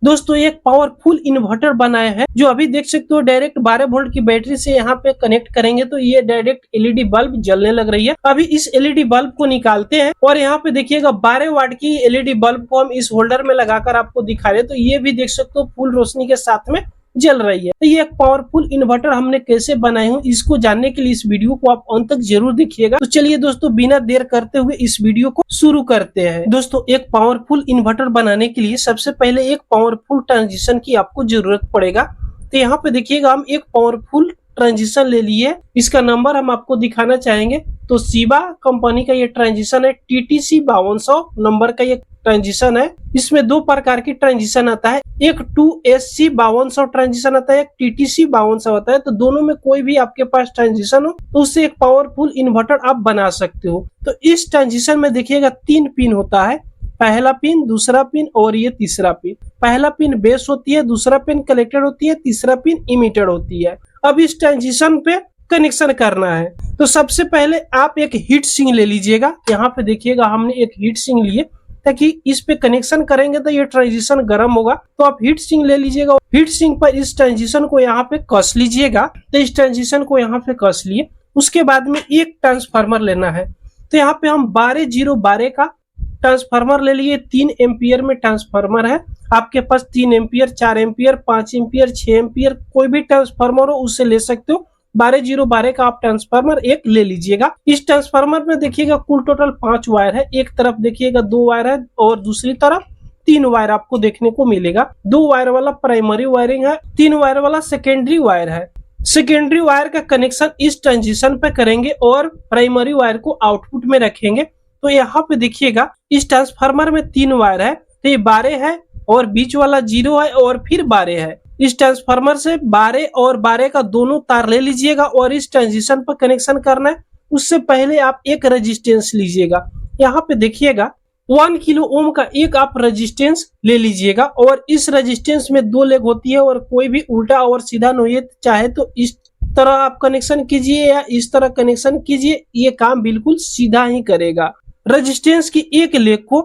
दोस्तों एक powerful inverter बनाया है जो अभी देख सकते हो डायरेक्ट 12 वोल्ट की बैटरी से यहाँ पे कनेक्ट करेंगे तो ये डायरेक्ट एलईडी बल्ब जलने लग रही है। अभी इस एलईडी बल्ब को निकालते हैं और यहाँ पे देखिएगा 12 वाट की एलईडी बल्ब को हम इस होल्डर में लगाकर आपको दिखा रहे हैं, तो ये भी देख सकते हो फुल रोशनी के साथ में जल रही है। तो ये एक पावरफुल इन्वर्टर हमने कैसे बनाए हूँ इसको जानने के लिए इस वीडियो को आप अंत तक जरूर देखिएगा। तो चलिए दोस्तों बिना देर करते हुए इस वीडियो को शुरू करते हैं। दोस्तों एक पावरफुल इन्वर्टर बनाने के लिए सबसे पहले एक पावरफुल ट्रांजिशन की आपको जरूरत पड़ेगा। तो यहाँ पे देखिएगा हम एक पावरफुल ट्रांजिशन ले लिए, इसका नंबर हम आपको दिखाना चाहेंगे। तो शिबा कंपनी का ये ट्रांजिशन है, TTC 5200 नंबर का ये ट्रांजिशन है। इसमें दो प्रकार की ट्रांजिशन आता है, एक 2SC 5200 ट्रांजिशन आता है, एक TTC 5200 आता है। तो दोनों में कोई भी आपके पास ट्रांजिशन हो तो उससे एक पावरफुल इन्वर्टर आप बना सकते हो। तो इस ट्रांजिशन में देखिएगा 3 पिन होता है, पहला पिन, दूसरा पिन और ये तीसरा पिन। पहला पिन बेस होती है, दूसरा पिन कलेक्टर होती है, तीसरा पिन इमीटर होती है। अब इस ट्रांजिशन पे कनेक्शन करना है तो सबसे पहले आप एक हीट सिंक ले लीजिएगा। यहाँ पे देखिएगा हमने एक हीट सिंक लिए ताकि इस पे कनेक्शन करेंगे तो ये ट्रांजिशन गर्म होगा। तो आप हीट सिंक ले लीजिएगा, हीट सिंक पर इस ट्रांजिशन को यहाँ पे कस लीजिएगा। तो इस ट्रांजिशन को यहाँ पे कस लिए, उसके बाद में एक ट्रांसफार्मर लेना है। तो यहाँ पे हम 12012 का ट्रांसफार्मर ले लिए, 3 एम्पियर में ट्रांसफार्मर है। आपके पास 3 एम्पियर, 4 एम्पियर, 5 एम्पियर, 6 एम्पियर कोई भी ट्रांसफार्मर हो उससे ले सकते हो। 12012 का आप ट्रांसफार्मर एक ले लीजिएगा। इस ट्रांसफार्मर में देखिएगा कुल टोटल 5 वायर है, एक तरफ देखिएगा 2 वायर है और दूसरी तरफ 3 वायर आपको देखने को मिलेगा। 2 वायर वाला प्राइमरी वायरिंग है, 3 वायर वाला सेकेंडरी वायर है। सेकेंडरी वायर का कनेक्शन इस ट्रांजिशन पे करेंगे और प्राइमरी वायर को आउटपुट में रखेंगे। तो यहाँ पे देखिएगा इस ट्रांसफार्मर में 3 वायर है, तो ये 12 है और बीच वाला 0 है और फिर 12 है। इस ट्रांसफार्मर से 12 और 12 का दोनों तार ले लीजिएगा और इस ट्रांजिशन पर कनेक्शन करना है। उससे पहले आप एक रेजिस्टेंस लीजिएगा, यहाँ पे देखिएगा 1 किलो ओम का एक आप रेजिस्टेंस ले लीजिएगा और इस रेजिस्टेंस में 2 लेग होती है और कोई भी उल्टा और सीधा नहीं है, चाहे तो इस तरह आप कनेक्शन कीजिए या इस तरह कनेक्शन कीजिए, ये काम बिल्कुल सीधा ही करेगा। रेजिस्टेंस की एक लेग को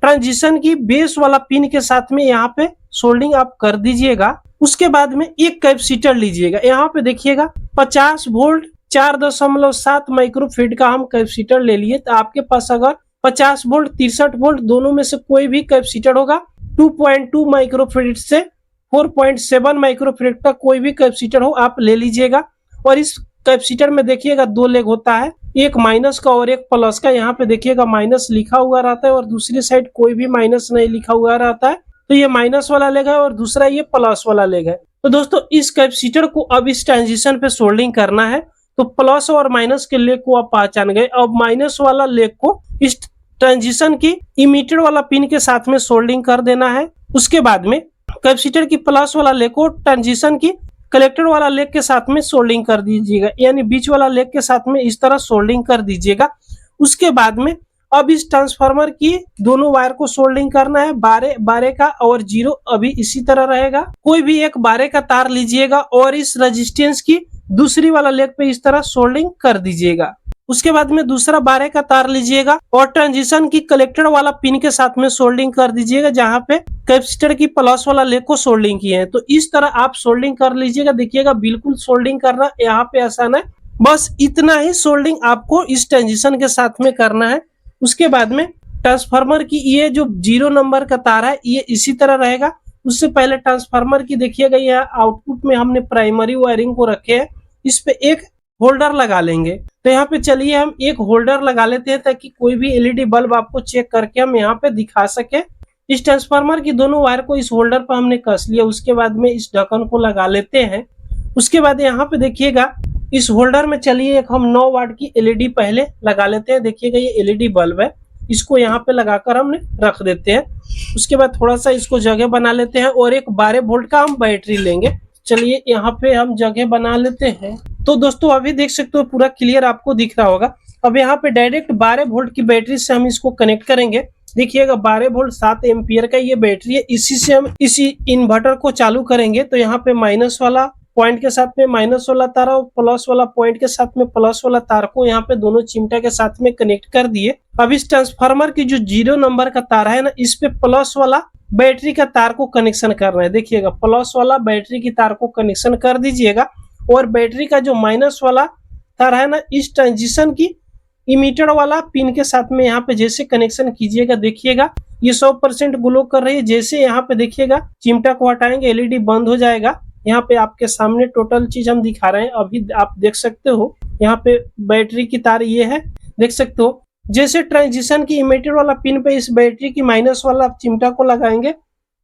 ट्रांजिशन की बेस वाला पिन के साथ में यहाँ पे सोल्डिंग आप कर दीजिएगा। उसके बाद में एक कैपेसिटर लीजिएगा, यहाँ पे देखिएगा 50 वोल्ट 4.7 माइक्रोफेड का हम कैपेसिटर ले लिए। तो आपके पास अगर 50 वोल्ट 63 वोल्ट दोनों में से कोई भी कैपेसिटर होगा, 2.2 माइक्रोफेड से 4.7 माइक्रोफेड का कोई भी कैपेसिटर हो आप ले लीजिएगा। और इस कैपेसिटर में देखिएगा 2 लेग होता है, एक माइनस का और एक प्लस का। यहाँ पे देखिएगा माइनस लिखा हुआ रहता है और दूसरी साइड कोई भी माइनस नहीं लिखा हुआ रहता है। तो ये माइनस वाला लेग है और दूसरा ये प्लस वाला लेग है। तो दोस्तों इस कैपेसिटर को अब इस ट्रांजिशन पे सोल्डिंग करना है। तो प्लस और माइनस के लेग को आप पहचान गए, अब माइनस वाला लेग को इस ट्रांजिशन की इमीटर वाला पिन के साथ में सोल्डिंग कर देना है। उसके बाद में कैपेसिटर की प्लस वाला लेग को ट्रांजिशन की कलेक्टर वाला लेग के साथ में सोल्डिंग कर दीजिएगा, यानी बीच वाला लेग के साथ में इस तरह सोल्डिंग कर दीजिएगा। उसके बाद में अब इस ट्रांसफार्मर की दोनों वायर को सोल्डिंग करना है, 12 का और 0 अभी इसी तरह रहेगा। कोई भी एक 12 का तार लीजिएगा और इस रेजिस्टेंस की दूसरी वाला लेग पे इस तरह सोल्डिंग कर दीजिएगा। उसके बाद में दूसरा 12 का तार लीजिएगा और ट्रांजिशन की कलेक्टर वाला पिन के साथ में सोल्डिंग कर दीजिएगा, जहां पे कैपेसिटर की प्लस वाला लेग को सोल्डिंग किए हैं। तो इस तरह आप सोल्डिंग कर लीजिएगा। देखिएगा बिल्कुल सोल्डिंग करना यहाँ पे आसान है, बस इतना ही सोल्डिंग आपको इस ट्रांजिशन के साथ में करना है। उसके बाद में ट्रांसफार्मर की ये जो 0 नंबर का तार है ये इसी तरह रहेगा। उससे पहले ट्रांसफार्मर की देखिएगा यहाँ आउटपुट में हमने प्राइमरी वायरिंग को रखे है, इस पे एक होल्डर लगा लेंगे। तो यहाँ पे चलिए हम एक होल्डर लगा लेते हैं ताकि कोई भी एलईडी बल्ब आपको चेक करके हम यहाँ पे दिखा सके। इस ट्रांसफार्मर की दोनों वायर को इस होल्डर पर हमने कस लिया। उसके बाद में इस ढक्कन को लगा लेते हैं। उसके बाद यहाँ पे देखिएगा इस होल्डर में चलिए एक हम 9 वाट की एलईडी पहले लगा लेते हैं। देखिएगा ये एलईडी बल्ब है, इसको यहाँ पे लगाकर हमने रख देते हैं। उसके बाद थोड़ा सा इसको जगह बना लेते हैं और एक 12 वोल्ट का हम बैटरी लेंगे। चलिए यहाँ पे हम जगह बना लेते हैं। तो दोस्तों अभी देख सकते हो पूरा क्लियर आपको दिख रहा होगा। अब यहाँ पे डायरेक्ट 12 वोल्ट की बैटरी से हम इसको कनेक्ट करेंगे। देखिएगा 12 वोल्ट 7 एम्पियर का ये बैटरी है, इसी से हम इसी इन्वर्टर को चालू करेंगे। तो यहाँ पे माइनस वाला पॉइंट के साथ में माइनस वाला तार और प्लस वाला पॉइंट के साथ में प्लस वाला तार को यहाँ पे दोनों चिमटा के साथ में कनेक्ट कर दिए। अब इस ट्रांसफार्मर की जो 0 नंबर का तार है ना, इस पे प्लस वाला बैटरी का तार को कनेक्शन करना है। देखिएगा प्लस वाला बैटरी की तार को कनेक्शन कर दीजिएगा और बैटरी का जो माइनस वाला तार है ना, इस ट्रांजिशन की इमीटर वाला पिन के साथ में यहाँ पे जैसे कनेक्शन कीजिएगा, देखिएगा ये 100% ग्लो कर रही है। जैसे यहाँ पे देखिएगा चिमटा को हटाएंगे एलईडी बंद हो जाएगा। यहाँ पे आपके सामने टोटल चीज हम दिखा रहे हैं, अभी आप देख सकते हो। यहाँ पे बैटरी की तार ये है, देख सकते हो। जैसे ट्रांजिशन की इमीटर वाला पिन पे इस बैटरी की माइनस वाला चिमटा को लगाएंगे,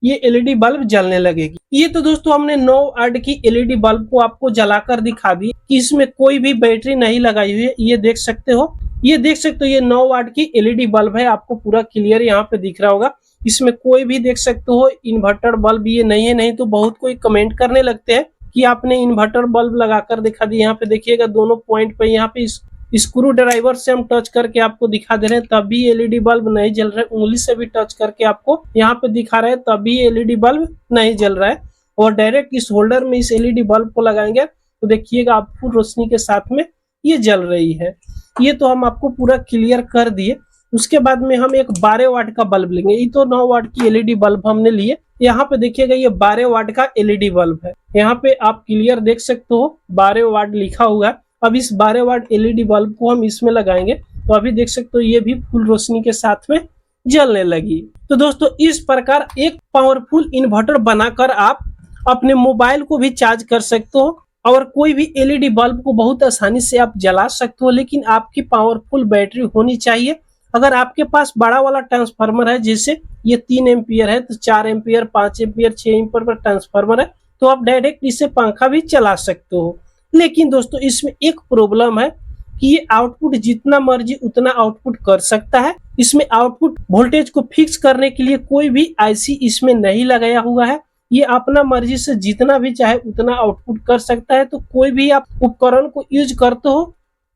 ये एलईडी बल्ब जलने लगेगी। ये तो दोस्तों हमने 9 वाट की एलईडी बल्ब को आपको जलाकर दिखा दी कि इसमें कोई भी बैटरी नहीं लगाई हुई है। ये देख सकते हो, ये देख सकते हो, ये 9 वाट की एलईडी बल्ब है। आपको पूरा क्लियर यहाँ पे दिख रहा होगा। इसमें कोई भी देख सकते हो इन्वर्टर बल्ब ये नहीं है। नहीं तो बहुत कोई कमेंट करने लगते हैं कि आपने इन्वर्टर बल्ब लगाकर दिखा दी। यहाँ पे देखिएगा दोनों पॉइंट पे यहाँ पे स्क्रू ड्राइवर से हम टच करके आपको दिखा दे रहे हैं, तब भी एलईडी बल्ब नहीं जल रहा है। उंगली से भी टच करके आपको यहाँ पे दिखा रहे हैं, तब भी एलईडी बल्ब नहीं जल रहा है। और डायरेक्ट इस होल्डर में इस एलईडी बल्ब को लगाएंगे तो देखिएगा आप फुल रोशनी के साथ में ये जल रही है। ये तो हम आपको पूरा क्लियर कर दिए। उसके बाद में हम एक 12 वाट का बल्ब लेंगे। ये तो 9 वाट की एलईडी बल्ब हमने लिए। यहाँ पे देखिएगा ये 12 वाट का एलईडी बल्ब है। यहाँ पे आप क्लियर देख सकते हो 12 वाट लिखा हुआ है। अब इस 12 वाट एलईडी बल्ब को हम इसमें लगाएंगे तो अभी देख सकते हो ये भी फुल रोशनी के साथ में जलने लगी। तो दोस्तों इस प्रकार एक पावरफुल इन्वर्टर बनाकर आप अपने मोबाइल को भी चार्ज कर सकते हो और कोई भी एलईडी बल्ब को बहुत आसानी से आप जला सकते हो। लेकिन आपकी पावरफुल बैटरी होनी चाहिए। अगर आपके पास बड़ा वाला ट्रांसफार्मर है, जैसे ये 3 एम्पियर है तो 4 ampere, 5 ampere, 6 ampere per transformer है, तो आप डायरेक्ट इससे पंखा भी चला सकते हो। लेकिन दोस्तों इसमें एक प्रॉब्लम है कि ये आउटपुट जितना मर्जी उतना आउटपुट कर सकता है। इसमें आउटपुट वोल्टेज को फिक्स करने के लिए कोई भी आईसी इसमें नहीं लगाया हुआ है। ये अपना मर्जी से जितना भी चाहे उतना आउटपुट कर सकता है। तो कोई भी आप उपकरण को यूज करते हो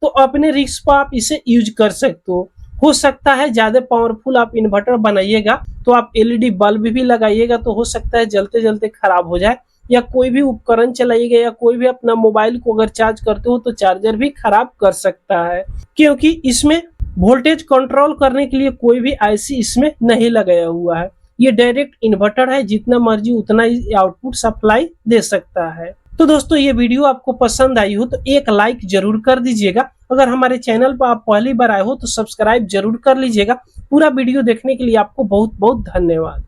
तो अपने रिस्क पर आप इसे यूज कर सकते हो सकता है ज्यादा पावरफुल आप इन्वर्टर बनाइएगा तो आप एलईडी बल्ब भी लगाइएगा तो हो सकता है जलते जलते खराब हो जाए, या कोई भी उपकरण चलाइएगा या कोई भी अपना मोबाइल को अगर चार्ज करते हो तो चार्जर भी खराब कर सकता है, क्योंकि इसमें वोल्टेज कंट्रोल करने के लिए कोई भी आईसी इसमें नहीं लगाया हुआ है। ये डायरेक्ट इन्वर्टर है, जितना मर्जी उतना ही आउटपुट सप्लाई दे सकता है। तो दोस्तों ये वीडियो आपको पसंद आई हो तो एक लाइक जरूर कर दीजिएगा। अगर हमारे चैनल पर आप पहली बार आए हो तो सब्सक्राइब जरूर कर लीजिएगा। पूरा वीडियो देखने के लिए आपको बहुत बहुत धन्यवाद।